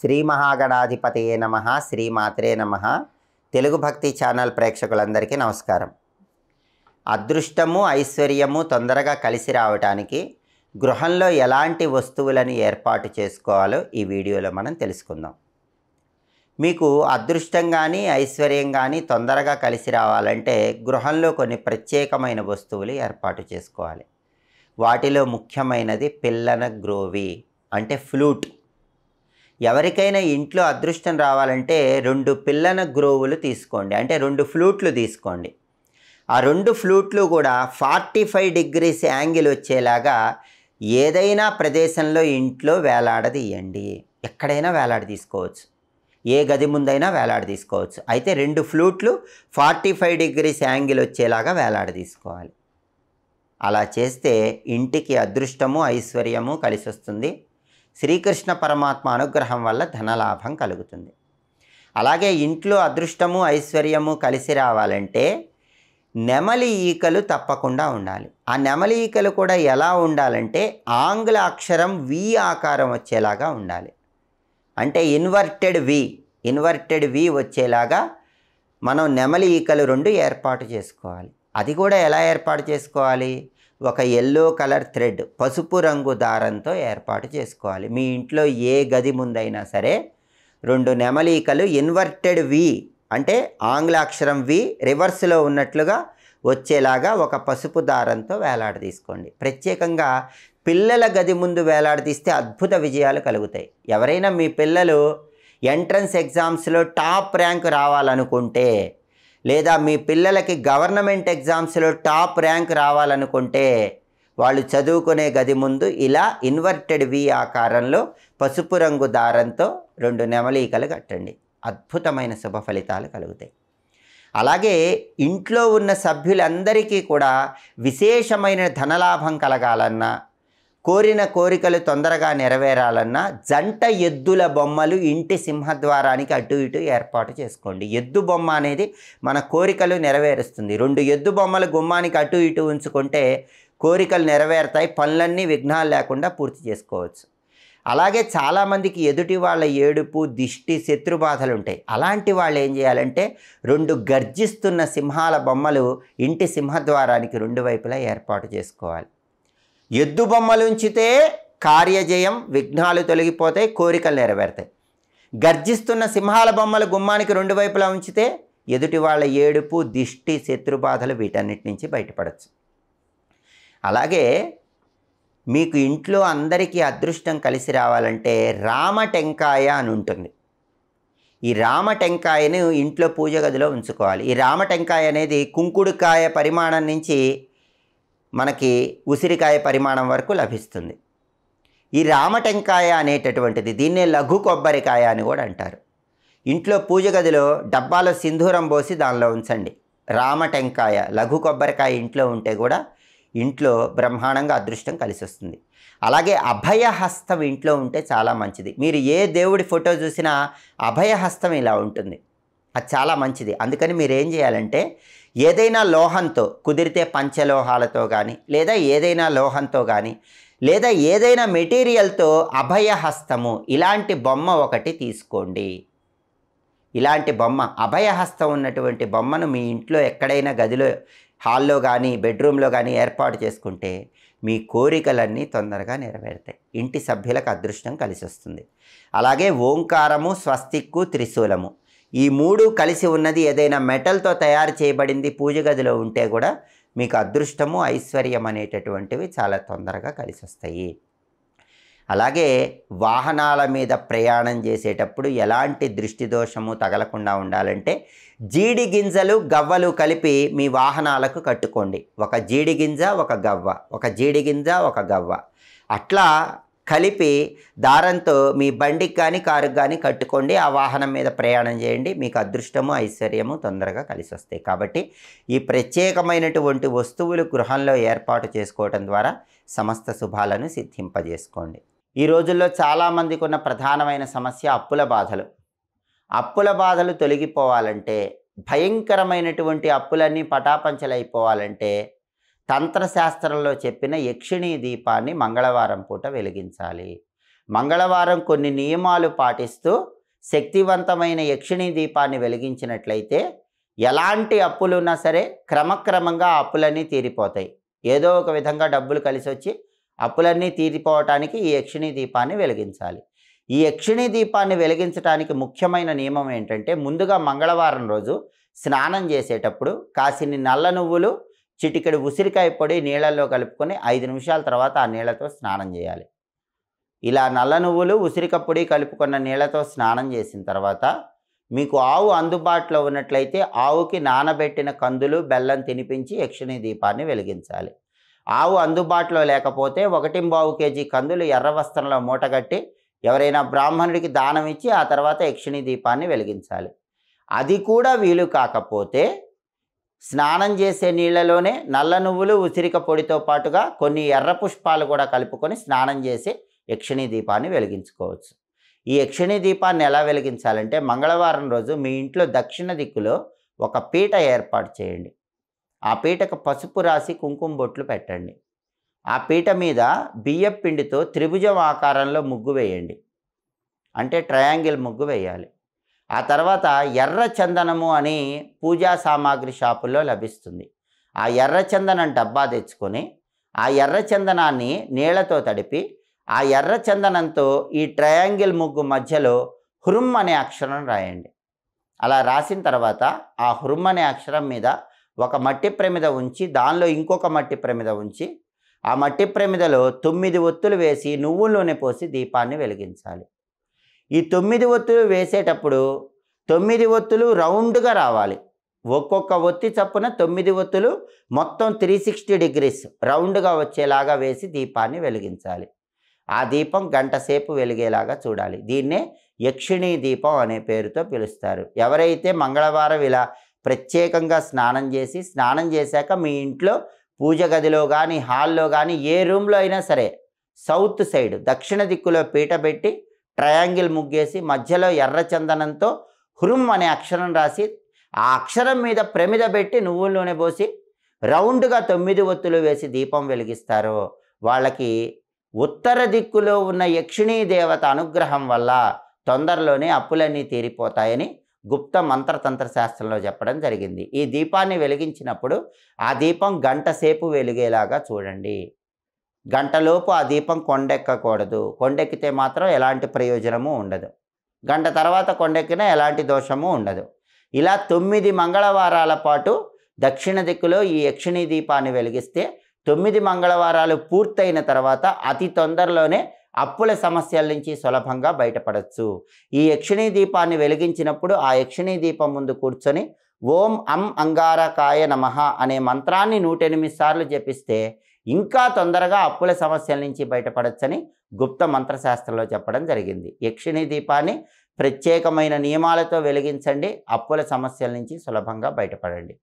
శ్రీ మహాగణాధిపతయే నమః, శ్రీమాత్రే నమః. తెలుగు భక్తి ఛానల్ ప్రేక్షకులందరికీ నమస్కారం. అదృష్టము ఐశ్వర్యము తొందరగా కలిసి రావడానికి గృహంలో ఎలాంటి వస్తువులను ఏర్పాటు చేసుకోవాలో ఈ వీడియోలో మనం తెలుసుకుందాం. మీకు అదృష్టం కానీ ఐశ్వర్యం కానీ తొందరగా కలిసి రావాలంటే గృహంలో కొన్ని ప్రత్యేకమైన వస్తువులు ఏర్పాటు చేసుకోవాలి. వాటిలో ముఖ్యమైనది పిల్లన గ్రోవి అంటే ఫ్లూట్. ఎవరికైనా ఇంట్లో అదృష్టం రావాలంటే 2 పిల్లన గ్రోవులు తీసుకోండి, అంటే 2 ఫ్లూట్లు తీసుకోండి. ఆ 2 ఫ్లూట్లు కూడా 45 డిగ్రీస్ యాంగిల్ వచ్చేలాగా ఏదైనా ప్రదేశంలో ఇంట్లో వేలాడదీయండి. ఎక్కడైనా వేలాడ తీసుకోవచ్చు, ఏ గది ముందైనా వేలాడ తీసుకోవచ్చు. అయితే 2 ఫ్లూట్లు 45 డిగ్రీస్ యాంగిల్ వచ్చేలాగా వేలాడ తీసుకోవాలి. అలా చేస్తే ఇంటికి అదృష్టము ఐశ్వర్యము కలిసి వస్తుంది. శ్రీకృష్ణ పరమాత్మ అనుగ్రహం వల్ల ధనలాభం కలుగుతుంది. అలాగే ఇంట్లో అదృష్టము ఐశ్వర్యము కలిసి రావాలంటే నెమలి ఈకలు తప్పకుండా ఉండాలి. ఆ నెమలి ఈకలు కూడా ఎలా ఉండాలంటే ఆంగ్ల అక్షరం వి ఆకారం వచ్చేలాగా ఉండాలి. అంటే ఇన్వర్టెడ్ వి వచ్చేలాగా మనం నెమలి ఈకలు 2 ఏర్పాటు చేసుకోవాలి. అది కూడా ఎలా ఏర్పాటు చేసుకోవాలి? ఒక ఎల్లో కలర్ థ్రెడ్, పసుపు రంగు దారంతో ఏర్పాటు చేసుకోవాలి. మీ ఇంట్లో ఏ గది ముందైనా సరే 2 నెమలీకలు ఇన్వర్టెడ్ వి అంటే ఆంగ్ల అక్షరం వి రివర్స్లో ఉన్నట్లుగా వచ్చేలాగా ఒక పసుపు దారంతో వేలాడదీసుకోండి. ప్రత్యేకంగా పిల్లల గది ముందు వేలాడదీస్తే అద్భుత విజయాలు కలుగుతాయి. ఎవరైనా మీ పిల్లలు ఎంట్రన్స్ ఎగ్జామ్స్లో టాప్ ర్యాంక్ రావాలనుకుంటే, లేదా మీ పిల్లలకి గవర్నమెంట్ ఎగ్జామ్స్లో టాప్ ర్యాంక్ రావాలనుకుంటే వాళ్ళు చదువుకునే గది ముందు ఇలా ఇన్వర్టెడ్ వి ఆకారంలో పసుపు రంగు దారంతో 2 నెమలీకలు కట్టండి. అద్భుతమైన శుభ ఫలితాలు కలుగుతాయి. అలాగే ఇంట్లో ఉన్న సభ్యులందరికీ కూడా విశేషమైన ధనలాభం కలగాలన్నా, కోరిన కోరికలు తొందరగా నెరవేరాలన్నా జంట ఎద్దుల బొమ్మలు ఇంటి సింహద్వారానికి అటు ఇటు ఏర్పాటు చేసుకోండి. ఎద్దు బొమ్మ అనేది మన కోరికలు నెరవేరుస్తుంది. 2 ఎద్దు బొమ్మలు గుమ్మానికి అటు ఇటు ఉంచుకుంటే కోరికలు నెరవేరుతాయి, పనులన్నీ విఘ్నాలు లేకుండా పూర్తి చేసుకోవచ్చు. అలాగే చాలామందికి ఎదుటి వాళ్ళ ఏడుపు, దిష్టి, శత్రుబాధలు ఉంటాయి. అలాంటి వాళ్ళు ఏం చేయాలంటే 2 గర్జిస్తున్న సింహాల బొమ్మలు ఇంటి సింహద్వారానికి 2 వైపులా ఏర్పాటు చేసుకోవాలి. ఎద్దు బొమ్మలు ఉంచితే కార్యజయం, విఘ్నాలు తొలగిపోతాయి, కోరికలు నెరవేరుతాయి. గర్జిస్తున్న సింహాల బొమ్మలు గుమ్మానికి 2 వైపులా ఉంచితే ఎదుటి వాళ్ళ ఏడుపు, దిష్టి, శత్రుబాధలు వీటన్నిటి నుంచి బయటపడవచ్చు. అలాగే మీకు ఇంట్లో అందరికీ అదృష్టం కలిసి రావాలంటే రామ టెంకాయ అని ఉంటుంది. ఈ రామ టెంకాయను ఇంట్లో పూజ గదిలో ఉంచుకోవాలి. ఈ రామ టెంకాయ అనేది కుంకుడుకాయ పరిమాణం నుంచి మనకి ఉసిరికాయ పరిమాణం వరకు లభిస్తుంది. ఈ రామ టెంకాయ అనేటటువంటిది దీన్నే లఘు కొబ్బరికాయ అని కూడా అంటారు. ఇంట్లో పూజ గదిలో డబ్బాలో సింధూరం పోసి దానిలో ఉంచండి. రామ టెంకాయ లఘు కొబ్బరికాయ ఇంట్లో ఉంటే కూడా ఇంట్లో బ్రహ్మాండంగా అదృష్టం కలిసి వస్తుంది. అలాగే అభయహస్తం ఇంట్లో ఉంటే చాలా మంచిది. మీరు ఏ దేవుడి ఫోటో చూసినా అభయహస్తం ఇలా ఉంటుంది, అది చాలా మంచిది. అందుకని మీరు ఏం చేయాలంటే ఏదైనా లోహంతో, కుదిరితే పంచలోహాలతో కానీ, లేదా ఏదైనా లోహంతో కానీ, లేదా ఏదైనా మెటీరియల్తో అభయహస్తము ఇలాంటి బొమ్మ ఒకటి తీసుకోండి. ఇలాంటి బొమ్మ, అభయహస్తం ఉన్నటువంటి బొమ్మను మీ ఇంట్లో ఎక్కడైనా గదిలో, హాల్లో కానీ బెడ్రూమ్లో కానీ ఏర్పాటు చేసుకుంటే మీ కోరికలన్నీ తొందరగా నెరవేరుతాయి. ఇంటి సభ్యులకు అదృష్టం కలిసి వస్తుంది. అలాగే ఓంకారము, స్వస్తిక్కు, త్రిశూలము ఈ 3 కలిసి ఉన్నది ఏదైనా మెటల్తో తయారు చేయబడింది పూజ గదిలో ఉంటే కూడా మీకు అదృష్టము ఐశ్వర్యం అనేటటువంటివి చాలా తొందరగా కలిసి వస్తాయి. అలాగే వాహనాల మీద ప్రయాణం చేసేటప్పుడు ఎలాంటి దృష్టి దోషము తగలకుండా ఉండాలంటే జీడి గింజలు, గవ్వలు కలిపి మీ వాహనాలకు కట్టుకోండి. ఒక జీడి గింజ, ఒక గవ్వ, ఒక జీడి గింజ, ఒక గవ్వ అట్లా కలిపి దారంతో మీ బండికి కానీ కారుకి కానీ కట్టుకోండి. ఆ వాహనం మీద ప్రయాణం చేయండి. మీకు అదృష్టము ఐశ్వర్యము తొందరగా కలిసి వస్తాయి. కాబట్టి ఈ ప్రత్యేకమైనటువంటి వస్తువులు గృహంలో ఏర్పాటు చేసుకోవడం ద్వారా సమస్త శుభాలను సిద్ధింపజేసుకోండి. ఈ రోజుల్లో చాలామందికి ఉన్న ప్రధానమైన సమస్య అప్పుల బాధలు. అప్పుల బాధలు తొలగిపోవాలంటే, భయంకరమైనటువంటి అప్పులన్నీ పటాపంచలైపోవాలంటే తంత్రశాస్త్రంలో చెప్పిన యక్షిణీ దీపాన్ని మంగళవారం పూట వెలిగించాలి. మంగళవారం కొన్ని నియమాలు పాటిస్తూ శక్తివంతమైన యక్షిణీ దీపాన్ని వెలిగించినట్లయితే ఎలాంటి అప్పులున్నా సరే క్రమక్రమంగా ఆ అప్పులన్నీ తీరిపోతాయి. ఏదో ఒక విధంగా డబ్బులు కలిసి వచ్చి అప్పులన్నీ తీరిపోవటానికి ఈ యక్షిణీ దీపాన్ని వెలిగించాలి. ఈ యక్షిణీ దీపాన్ని వెలిగించడానికి ముఖ్యమైన నియమం ఏంటంటే, ముందుగా మంగళవారం రోజు స్నానం చేసేటప్పుడు కాసిన్ని నల్ల నువ్వులు, చిటికెడు ఉసిరికాయ పొడి నీళ్ళల్లో కలుపుకొని 5 నిమిషాల తర్వాత ఆ నీళ్ళతో స్నానం చేయాలి. ఇలా నల్ల నువ్వులు, ఉసిరికాయ పొడి కలుపుకున్న నీళ్ళతో స్నానం చేసిన తర్వాత మీకు ఆవు అందుబాటులో ఉన్నట్లయితే ఆవుకి నానబెట్టిన కందులు, బెల్లం తినిపించి యక్షిణీ దీపాన్ని వెలిగించాలి. ఆవు అందుబాటులో లేకపోతే 1.25 కేజీ కందులు ఎర్ర వస్త్రంలో మూటగట్టి ఎవరైనా బ్రాహ్మణుడికి దానం ఇచ్చి ఆ తర్వాత యక్షిణీ దీపాన్ని వెలిగించాలి. అది కూడా వీలు కాకపోతే స్నానం చేసే నీళ్ళలోనే నల్ల నువ్వులు, ఉసిరిక పొడితో పాటుగా కొన్ని ఎర్ర పుష్పాలు కూడా కలుపుకొని స్నానం చేసి యక్షిణీ దీపాన్ని వెలిగించుకోవచ్చు. ఈ యక్షిణీ దీపాన్ని ఎలా వెలిగించాలంటే, మంగళవారం రోజు మీ ఇంట్లో దక్షిణ దిక్కులో ఒక పీట ఏర్పాటు చేయండి. ఆ పీటకు పసుపు రాసి కుంకుమ బొట్లు పెట్టండి. ఆ పీట మీద బియ్యపు పిండితో త్రిభుజం ఆకారంలో ముగ్గు వేయండి. అంటే ట్రయాంగిల్ ముగ్గు వేయాలి. ఆ తర్వాత ఎర్ర చందనము అని పూజా సామాగ్రి షాపుల్లో లభిస్తుంది. ఆ ఎర్ర చందనం డబ్బా తెచ్చుకొని ఆ ఎర్ర చందనాన్ని నీళ్లతో తడిపి ఆ ఎర్ర చందనంతో ఈ ట్రయాంగిల్ ముగ్గు మధ్యలో హృం అనే అక్షరం రాయండి. అలా రాసిన తర్వాత ఆ హృం అనే అక్షరం మీద ఒక మట్టి ప్రమిద ఉంచి దానిలో ఇంకొక మట్టి ప్రమిద ఉంచి ఆ మట్టి ప్రమిదలో 9 ఒత్తులు వేసి నువ్వుల నూనె పోసి దీపాన్ని వెలిగించాలి. ఈ 9 ఒత్తులు వేసేటప్పుడు 9 ఒత్తులు రౌండ్గా రావాలి. ఒక్కొక్క ఒత్తి చప్పున 9 ఒత్తులు మొత్తం 360 డిగ్రీస్ రౌండ్గా వచ్చేలాగా వేసి దీపాన్ని వెలిగించాలి. ఆ దీపం గంట సేపు వెలిగేలాగా చూడాలి. దీన్నే యక్షిణీ దీపం అనే పేరుతో పిలుస్తారు. ఎవరైతే మంగళవారం ఇలా ప్రత్యేకంగా స్నానం చేశాక మీ ఇంట్లో పూజ గదిలో కానీ హాల్లో కానీ ఏ రూమ్లో అయినా సరే సౌత్ సైడ్ దక్షిణ దిక్కులో పీట పెట్టి ట్రయాంగిల్ ముగ్గేసి మధ్యలో ఎర్ర చందనంతో హృం అనే అక్షరం రాసి ఆ అక్షరం మీద ప్రమిద పెట్టి నువ్వుల నూనె పోసి రౌండ్గా 9 ఒత్తులు వేసి దీపం వెలిగిస్తారో వాళ్ళకి ఉత్తర దిక్కులో ఉన్న యక్షిణీ దేవత అనుగ్రహం వల్ల తొందరలోనే అప్పులన్నీ తీరిపోతాయని గుప్త మంత్రతంత్ర శాస్త్రంలో చెప్పడం జరిగింది. ఈ దీపాన్ని వెలిగించినప్పుడు ఆ దీపం గంట సేపు వెలిగేలాగా చూడండి. గంటలోపు ఆ దీపం కొండెక్కకూడదు. కొండెక్కితే మాత్రం ఎలాంటి ప్రయోజనము ఉండదు. గంట తర్వాత కొండెక్కినా ఎలాంటి దోషము ఉండదు. ఇలా 9 మంగళవారాల పాటు దక్షిణ దిక్కులో ఈ యక్షిణీ దీపాన్ని వెలిగిస్తే 9 మంగళవారాలు పూర్తయిన తర్వాత అతి తొందరలోనే అప్పుల సమస్యల నుంచి సులభంగా బయటపడవచ్చు. ఈ యక్షిణీ దీపాన్ని వెలిగించినప్పుడు ఆ యక్షిణీ దీపం ముందు కూర్చొని ఓం అం అంగారకాయ నమః అనే మంత్రాన్ని 108 సార్లు జపిస్తే ఇంకా తొందరగా అప్పుల సమస్యల నుంచి బయటపడవచ్చని గుప్త మంత్రశాస్త్రంలో చెప్పడం జరిగింది. యక్షిణీ దీపాన్ని ప్రత్యేకమైన నియమాలతో వెలిగించండి. అప్పుల సమస్యల నుంచి సులభంగా బయటపడండి.